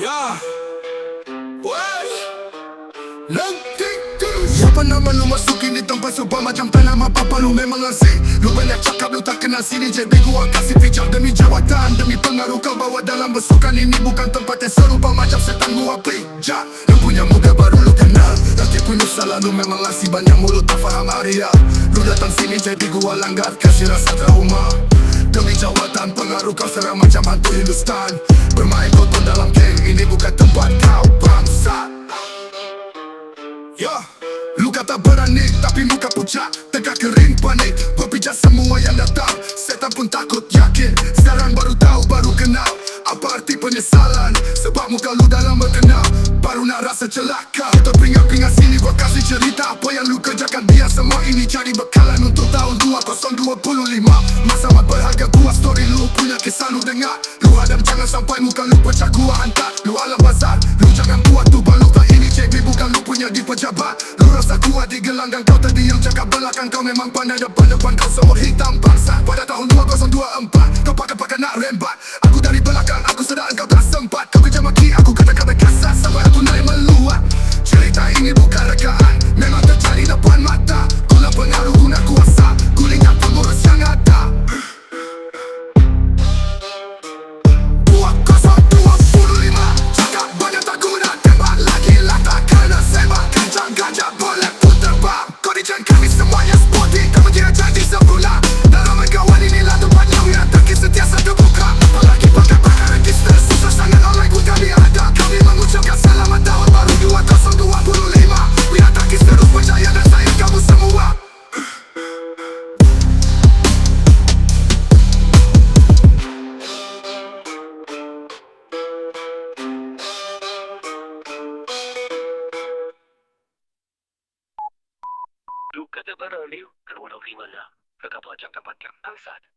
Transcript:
Ya, pues nanti terus. Siapa nama lu masukin di tempat subah macam tak nama papa lu memang asik. Lu banyak cakap lu tak kenal sini. Jadi gua kasih pijak demi jawatan, demi pengaruh kau bawa dalam bersukan. Ini bukan tempat yang serupa macam setan gua pijak. Lu punya muka baru lu kenal, nanti pun lu salah. Lu memang asih banyak mulut tak faham area. Lu datang sini jadi gua langgar, kasih rasa trauma. Demi jawatan pengaruh kau serang macam hantu Hindustan. Bermain kotor dalam geng, ini bukan tempat kau bangsa. Ya, lu kata berani tapi muka pucat, tegak kering panik. Berpijak semua yang datang, setan pun takut yakin. Sekarang baru tahu, baru kenal apa arti penyesalan. Sebab muka lu dalam berkenal, baru nak rasa celaka. Terpingat-pingat sini gua kasih cerita apa yang lu kerjakan. Biar semua ini jadi bekalan untuk tahun 2025. Masa mat berharga gua, story lu punya kisah lu dengar. Lu hadam jangan sampai muka lu pecah gua hantar. Lu alam bazar, lu jangan buat tu lupa ini JB bukan lu punya di pejabat. Lu rasa kuat di gelanggang, kau tadi yang cakap belakang. Kau memang pandai depan-depan, kau semua hitam bangsa. Pada tahun 2024 kau pakai-pakai nak rembat. Aku dari belakang, aku sedar engkau tak sempat. Kau kerja maki aku kata-kata kasar sampai aku naik meluat. Cerita ini bukan rekaan, memang terjadi depan mata. Guna pengaruh, guna kuasa, gulingkan pengurus yang ada. Buat 025, cakap banyak tak guna, tembak lagi lah tak kena sebab. Kencang gajah boleh pun terbang. Kau dijan kami semuanya sporty, tak mengira jadi semula. Dalam kawan inilah tempatnya yang terkis sentiasa terbuka. Apalagi pakai register, susah sangat online pun kami ada. Kami mengucapkan selamat tahun baru 2025. Biar terkis terus percaya dan sayang kamu semua. Lu kata barang ni, kalau nak terima lah. Kakak pelajar dapatkan. Asad.